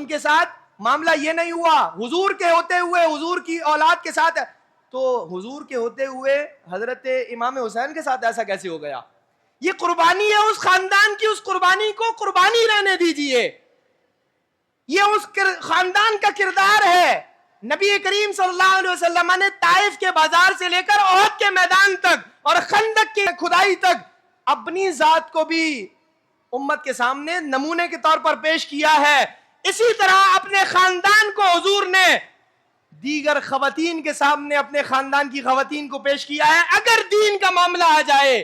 ان کے ساتھ معاملہ یہ نہیں ہوا حضور کے ہوتے ہوئے حضور کی اولاد کے ساتھ، تو حضور کے ہوتے ہوئے حضرت امام حسین کے ساتھ ایسا کیسے ہو گیا؟ یہ قربانی ہے اس خاندان کی، اس قربانی کو قربانی رہنے دیجئے، یہ اس خاندان کا کردار ہے۔ نبی کریم صلی اللہ علیہ وسلم نے طائف کے بازار سے لے کر احد کے میدان تک اور خندق کی کھدائی تک اپنی ذات کو بھی امت کے سامنے نمونے کے طور پر پیش کیا ہے، اسی طرح اپنے خاندان کو حضور نے دیگر خواتین کے سامنے اپنے خاندان کی خواتین کو پیش کیا ہے۔ اگر دین کا معاملہ آ جائے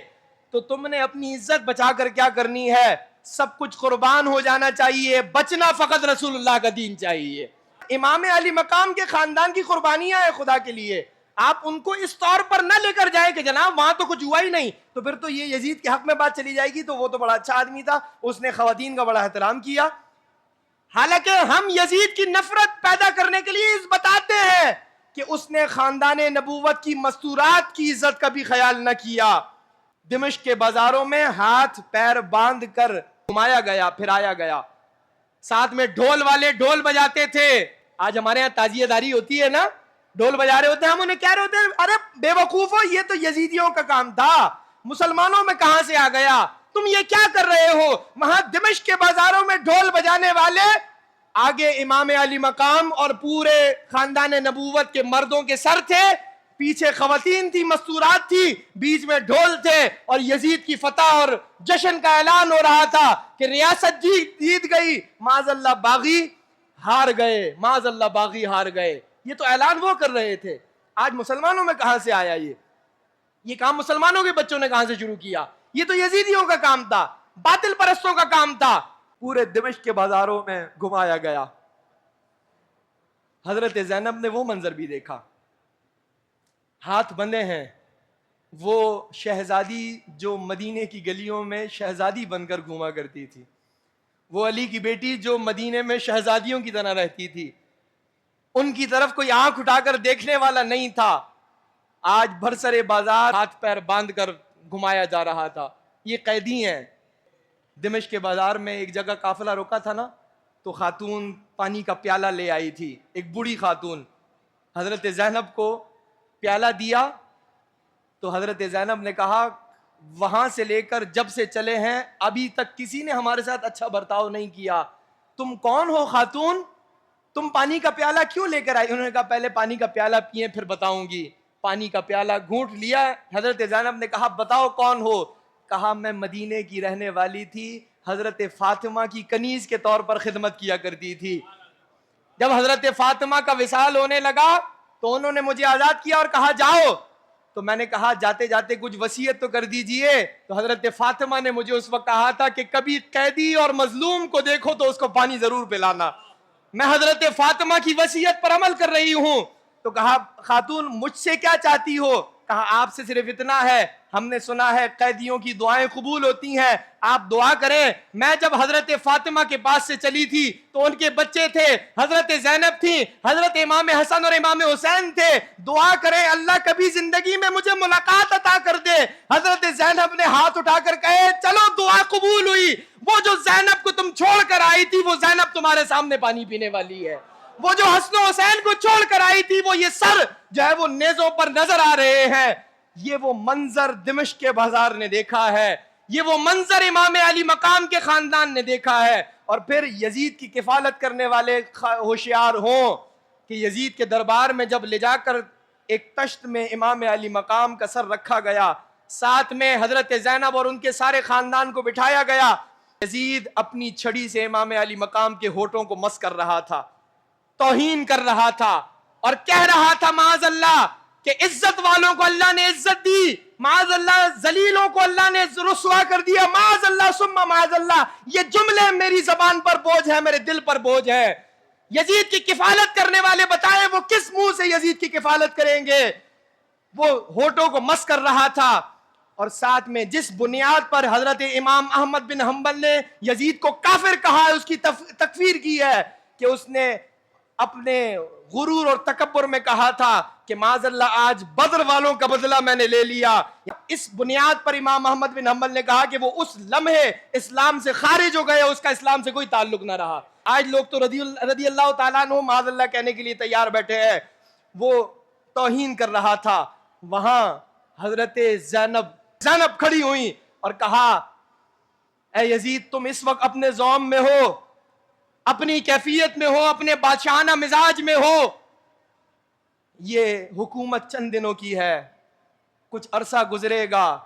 تو تم نے اپنی عزت بچا کر کیا کرنی ہے؟ سب کچھ قربان ہو جانا چاہیے، بچنا فقط رسول اللہ کا دین چاہیے۔ امام علی مقام کے خاندان کی قربانیاں ہیں خدا کے لیے، آپ ان کو اس طور پر نہ لے کر جائیں کہ جناب وہاں تو کچھ ہوا ہی نہیں، تو پھر تو یہ یزید کے حق میں بات چلی جائے گی تو وہ تو بڑا اچھا آدمی تھا، اس نے خواتین کا بڑا احترام کیا۔ حالانکہ ہم یزید کی نفرت پیدا کرنے کے لیے بتاتے ہیں کہ اس نے خاندان نبوت کی مستورات کی عزت کا بھی خیال نہ کیا۔ دمشق کے بازاروں میں ہاتھ پیر باندھ کر گھمایا گیا، پھرایا گیا، ساتھ میں ڈھول والے ڈھول بجاتے تھے۔ آج ہمارے یہاں تعزیہ داری ہوتی ہے نا، ڈھول بجا رہے ہوتے ہیں، ہم انہیں کہہ رہے ہوتے ہیں ارے بے وقوفو، یہ تو یزیدیوں کا کام تھا، مسلمانوں میں کہاں سے آ گیا، تم یہ کیا کر رہے ہو؟ وہاں دمشق کے بازاروں میں ڈھول بجانے والے آگے امام علی مقام اور پورے خاندان نبوت کے مردوں کے سر تھے، پیچھے خواتین تھی، مستورات تھی، بیچ میں ڈھول تھے، اور یزید کی فتح اور جشن کا اعلان ہو رہا تھا کہ ریاست جیت گئی، معاذ اللہ باغی ہار گئے، معاذ اللہ باغی ہار گئے۔ یہ تو اعلان وہ کر رہے تھے۔ آج مسلمانوں میں کہاں سے آیا یہ کام مسلمانوں کے بچوں نے کہاں سے شروع کیا؟ یہ تو یزیدیوں کا کام تھا، باطل پرستوں کا کام تھا۔ پورے دمشق کے بازاروں میں گھمایا گیا۔ حضرت زینب نے وہ منظر بھی دیکھا، ہاتھ بندھے ہیں، وہ شہزادی جو مدینے کی گلیوں میں شہزادی بن کر گھوما کرتی تھی، وہ علی کی بیٹی جو مدینے میں شہزادیوں کی طرح رہتی تھی، ان کی طرف کوئی آنکھ اٹھا کر دیکھنے والا نہیں تھا۔ آج بھرسرے بازار ہاتھ پیر باندھ کر گھمایا جا رہا تھا۔ یہ قیدی ہیں۔ دمشق کے بازار میں ایک جگہ قافلہ رکا تھا نا، تو خاتون پانی کا پیالہ لے آئی تھی، ایک بوڑھی خاتون، حضرت زینب کو پیالہ دیا تو حضرت زینب نے کہا وہاں سے لے کر جب سے چلے ہیں ابھی تک کسی نے ہمارے ساتھ اچھا برتاؤ نہیں کیا، تم کون ہو خاتون؟ تم پانی کا پیالہ کیوں لے کر آئی؟ انہوں نے کہا پہلے پانی کا پیالہ پیئیں پھر بتاؤں گی۔ پانی کا پیالہ گھونٹ لیا، حضرت زینب نے کہا بتاؤ کون ہو؟ کہا میں مدینے کی رہنے والی تھی، حضرت فاطمہ کی کنیز کے طور پر خدمت کیا کرتی تھی۔ جب حضرت فاطمہ کا وصال ہونے لگا تو انہوں نے مجھے آزاد کیا اور کہا جاؤ، تو میں نے کہا جاتے جاتے کچھ وصیت تو کر دیجئے۔ تو حضرت فاطمہ نے مجھے اس وقت کہا تھا کہ کبھی قیدی اور مظلوم کو دیکھو تو اس کو پانی ضرور پلانا۔ میں حضرت فاطمہ کی وصیت پر عمل کر رہی ہوں۔ تو کہا خاتون مجھ سے کیا چاہتی ہو؟ کہا آپ سے صرف اتنا ہے، ہم نے سنا ہے قیدیوں کی دعائیں قبول ہوتی ہیں، آپ دعا کریں۔ میں جب حضرت فاطمہ کے پاس سے چلی تھی تو ان کے بچے تھے، حضرت زینب تھی، حضرت امام حسن اور امام حسین تھے، دعا کریں اللہ کبھی زندگی میں مجھے ملاقات عطا کر دے۔ حضرت زینب نے ہاتھ اٹھا کر کہے چلو دعا قبول ہوئی، وہ جو زینب کو تم چھوڑ کر آئی تھی وہ زینب تمہارے سامنے پانی پینے والی ہے، وہ جو حسن و حسین کو چھوڑ کر آئی تھی وہ یہ سر جو ہے وہ نیزوں پر نظر آ رہے ہیں۔ یہ وہ منظر دمشق کے بازار نے دیکھا ہے، یہ وہ منظر امام علی مقام کے خاندان نے دیکھا ہے۔ اور پھر یزید کی کفالت کرنے والے ہوشیار ہوں کہ یزید کے دربار میں جب لے جا کر ایک تشت میں امام علی مقام کا سر رکھا گیا، ساتھ میں حضرت زینب اور ان کے سارے خاندان کو بٹھایا گیا، یزید اپنی چھڑی سے امام علی مقام کے ہونٹوں کو مس کر رہا تھا، توہین کر رہا تھا اور کہہ رہا تھا معاذ اللہ کہ عزت والوں کو اللہ نے عزت دی، معاذ اللہ ذلیلوں کو اللہ نے رسوا کر دیا، معاذ اللہ ثم معاذ اللہ۔ یہ جملے میری زبان پر بوجھ ہے، میرے دل پر بوجھ ہے۔ یزید کی کفالت کرنے والے بتائیں وہ کس منہ سے یزید کی کفالت کریں گے؟ وہ ہونٹوں کو مس کر رہا تھا، اور ساتھ میں جس بنیاد پر حضرت امام احمد بن حنبل نے یزید کو کافر کہا ہے، اس کی تکفیر کی ہے کہ اس نے اپنے غرور اور تکبر میں کہا تھا کہ معاذ اللہ آج بدر والوں کا بدلہ میں نے لے لیا۔ اس بنیاد پر امام احمد بن حنبل نے کہا کہ وہ اس لمحے اسلام سے خارج ہو گئے، اس کا اسلام سے کوئی تعلق نہ رہا۔ آج لوگ تو رضی اللہ تعالیٰ عنہ معاذ اللہ کہنے کے لیے تیار بیٹھے ہیں. وہ توہین کر رہا تھا. وہاں حضرت زینب کھڑی ہوئی اور کہا اے یزید تم اس وقت اپنے زوم میں ہو, اپنی کیفیت میں ہو, اپنے بادشاہانہ مزاج میں ہو. یہ حکومت چند دنوں کی ہے, کچھ عرصہ گزرے گا,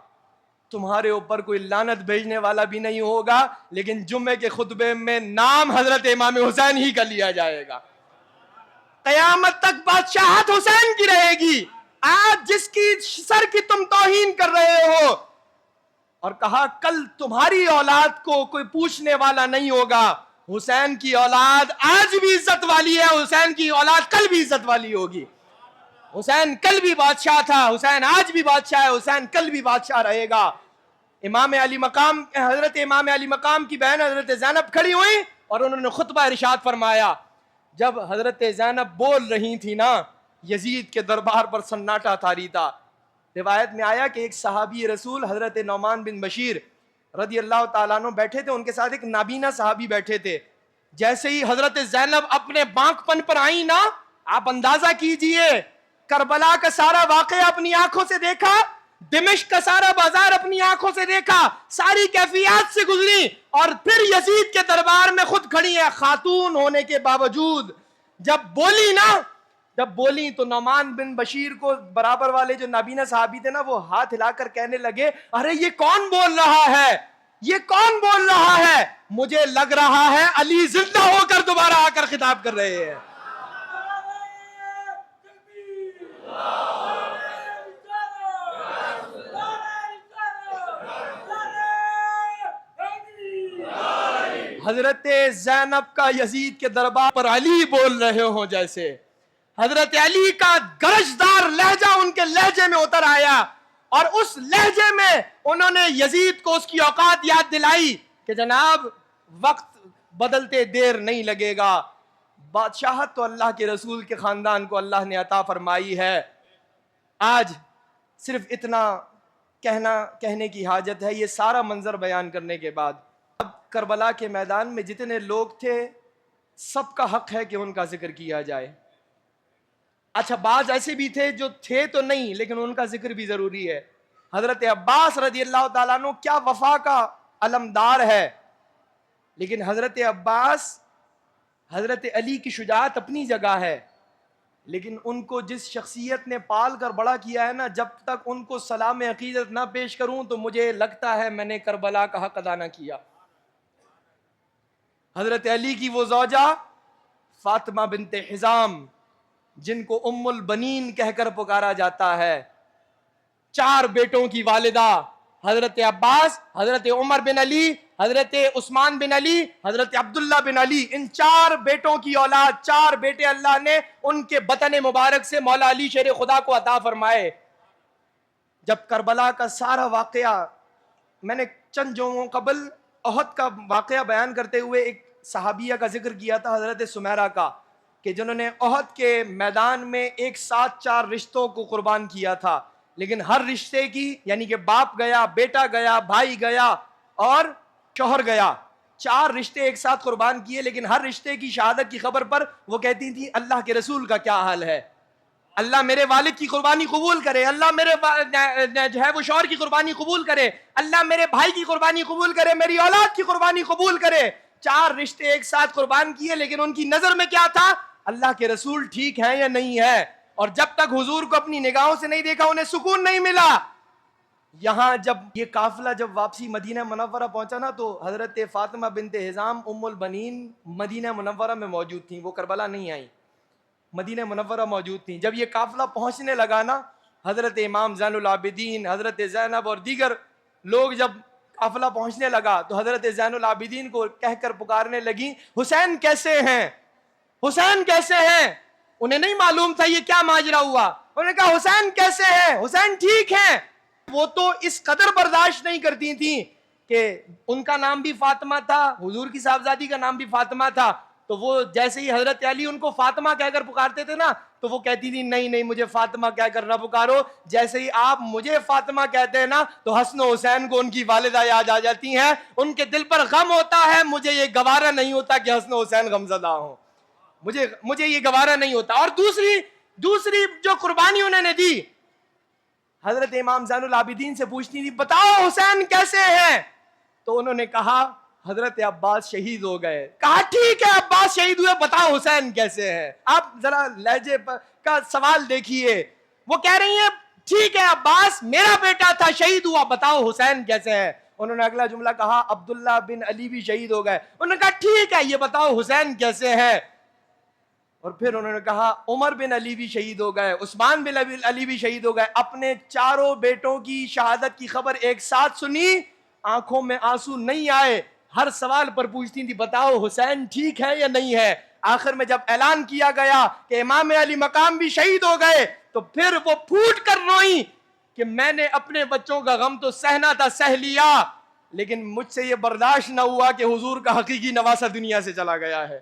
تمہارے اوپر کوئی لعنت بھیجنے والا بھی نہیں ہوگا, لیکن جمعے کے خطبے میں نام حضرت امام حسین ہی کا لیا جائے گا. قیامت تک بادشاہت حسین کی رہے گی. آج جس کی سر کی تم توہین کر رہے ہو, اور کہا کل تمہاری اولاد کو کوئی پوچھنے والا نہیں ہوگا. حسین کی اولاد آج بھی عزت والی ہے, حسین کی اولاد کل بھی عزت والی ہوگی. حسین کل بھی بادشاہ تھا, حسین آج بھی بادشاہ ہے, حسین کل بھی بادشاہ رہے گا. حضرت امام علی مقام کی بہن حضرت زینب کھڑی ہوئی اور انہوں نے خطبہ ارشاد فرمایا. جب حضرت زینب بول رہی تھی نا, یزید کے دربار پر سناٹا طاری تھا. روایت میں آیا کہ ایک صحابی رسول حضرت نعمان بن بشیر رضی اللہ تعالیٰ عنہ بیٹھے تھے, ان کے ساتھ ایک نابینا صحابی بیٹھے تھے. جیسے ہی حضرت زینب اپنے بانک پن پر آئی نا, آپ اندازہ کیجئے کربلا کا سارا واقعہ اپنی آنکھوں سے دیکھا, دمشق کا سارا بازار اپنی آنکھوں سے دیکھا, ساری کیفیات سے گزری, اور پھر یزید کے دربار میں خود کھڑی ہے خاتون ہونے کے باوجود. جب بولی تو نعمان بن بشیر کو برابر والے جو نابینا صحابی تھے نا, وہ ہاتھ ہلا کر کہنے لگے ارے یہ کون بول رہا ہے, یہ کون بول رہا ہے؟ مجھے لگ رہا ہے علی زندہ ہو کر دوبارہ آ کر خطاب کر رہے ہیں. حضرت زینب کا یزید کے دربار پر علی بول رہے ہوں, جیسے حضرت علی کا گرجدار لہجہ ان کے لہجے میں اتر آیا, اور اس لہجے میں انہوں نے یزید کو اس کی اوقات یاد دلائی کہ جناب وقت بدلتے دیر نہیں لگے گا. بادشاہت تو اللہ کے رسول کے خاندان کو اللہ نے عطا فرمائی ہے. آج صرف اتنا کہنے کی حاجت ہے. یہ سارا منظر بیان کرنے کے بعد اب کربلا کے میدان میں جتنے لوگ تھے سب کا حق ہے کہ ان کا ذکر کیا جائے. اچھا بعض ایسے بھی تھے جو تھے تو نہیں, لیکن ان کا ذکر بھی ضروری ہے. حضرت عباس رضی اللہ تعالیٰ عنہ کیا وفا کا علمدار ہے, لیکن حضرت عباس حضرت علی کی شجاعت اپنی جگہ ہے, لیکن ان کو جس شخصیت نے پال کر بڑا کیا ہے نا, جب تک ان کو سلام عقیدت نہ پیش کروں تو مجھے لگتا ہے میں نے کربلا کا حق ادا نہ کیا. حضرت علی کی وہ زوجہ فاطمہ بنت حزام, جن کو ام البنین کہہ کر پکارا جاتا ہے, 4 بیٹوں کی والدہ, حضرت عباس, حضرت عمر بن علی, حضرت عثمان بن علی, حضرت عبداللہ بن علی, ان 4 بیٹوں کی اولاد, 4 بیٹے اللہ نے ان کے بطن مبارک سے مولا علی شیر خدا کو عطا فرمائے. جب کربلا کا سارا واقعہ, میں نے چند جمعوں قبل احد کا واقعہ بیان کرتے ہوئے ایک صحابیہ کا ذکر کیا تھا, حضرت سمیرہ کا, کہ جنہوں نے احد کے میدان میں ایک ساتھ 4 رشتوں کو قربان کیا تھا, لیکن ہر رشتے کی, یعنی کہ باپ گیا, بیٹا گیا, بھائی گیا اور شوہر گیا, 4 رشتے ایک ساتھ قربان کیے, لیکن ہر رشتے کی شہادت کی خبر پر وہ کہتی تھی اللہ کے رسول کا کیا حال ہے, اللہ میرے والد کی قربانی قبول کرے, اللہ میرے جو ہے وہ شوہر کی قربانی قبول کرے, اللہ میرے بھائی کی قربانی قبول کرے, میری اولاد کی قربانی قبول کرے. 4 رشتے ایک ساتھ قربان کیے, لیکن ان کی نظر میں کیا تھا, اللہ کے رسول ٹھیک ہیں یا نہیں ہے, اور جب تک حضور کو اپنی نگاہوں سے نہیں دیکھا انہیں سکون نہیں ملا. یہاں جب یہ قافلہ جب واپسی مدینہ منورہ پہنچا نا, تو حضرت فاطمہ بنت حزام ام البنین مدینہ منورہ میں موجود تھیں, وہ کربلا نہیں آئیں, مدینہ منورہ موجود تھیں. جب یہ قافلہ پہنچنے لگا نا, حضرت امام زین العابدین, حضرت زینب اور دیگر لوگ جب قافلہ پہنچنے لگا تو حضرت زین العابدین کو کہہ کر پکارنے لگی حسین کیسے ہیں, حسین کیسے ہیں. انہیں نہیں معلوم تھا یہ کیا ماجرا ہوا. انہوں نے کہا حسین کیسے ہیں, حسین ٹھیک ہیں. وہ تو اس قدر برداشت نہیں کرتی تھیں کہ ان کا نام بھی فاطمہ تھا, حضور کی صاحبزادی کا نام بھی فاطمہ تھا, تو وہ جیسے ہی حضرت علی ان کو فاطمہ کہہ کر پکارتے تھے نا تو وہ کہتی تھی نہیں نہیں مجھے فاطمہ کہہ کر نہ پکارو، جیسے ہی آپ مجھے فاطمہ کہتے ہیں نا تو حسن و حسین کو ان کی والدہ یاد آ جاتی ہیں، ان کے دل پر غم ہوتا ہے، مجھے یہ گوارا نہیں ہوتا کہ حسن و حسین غمزدہ ہوں، مجھے یہ گوارا نہیں ہوتا۔ اور دوسری جو قربانی انہوں نے دی، حضرت امام زین العابدین سے پوچھتی تھی بتاؤ حسین کیسے ہیں، تو انہوں نے کہا حضرت عباس شہید ہو گئے۔ کہا ٹھیک ہے عباس شہید ہوئے، بتاؤ حسین کیسے ہیں۔ آپ ذرا لہجے کا سوال دیکھیے، وہ کہہ رہی ہیں ٹھیک ہے عباس میرا بیٹا تھا شہید ہوا، بتاؤ حسین کیسے ہیں۔ انہوں نے اگلا جملہ کہا عبداللہ بن علی بھی شہید ہو گئے۔ انہوں نے کہا ٹھیک ہے یہ بتاؤ حسین کیسے ہیں۔ اور پھر انہوں نے کہا عمر بن علی بھی شہید ہو گئے، عثمان بن علی بھی شہید ہو گئے۔ اپنے چاروں بیٹوں کی شہادت کی خبر ایک ساتھ سنی، آنکھوں میں آنسو نہیں آئے، ہر سوال پر پوچھتی تھی بتاؤ حسین ٹھیک ہے یا نہیں ہے۔ آخر میں جب اعلان کیا گیا کہ امام علی مقام بھی شہید ہو گئے تو پھر وہ پھوٹ کر روئیں کہ میں نے اپنے بچوں کا غم تو سہنا تھا، سہ لیا، لیکن مجھ سے یہ برداشت نہ ہوا کہ حضور کا حقیقی نواسہ دنیا سے چلا گیا ہے۔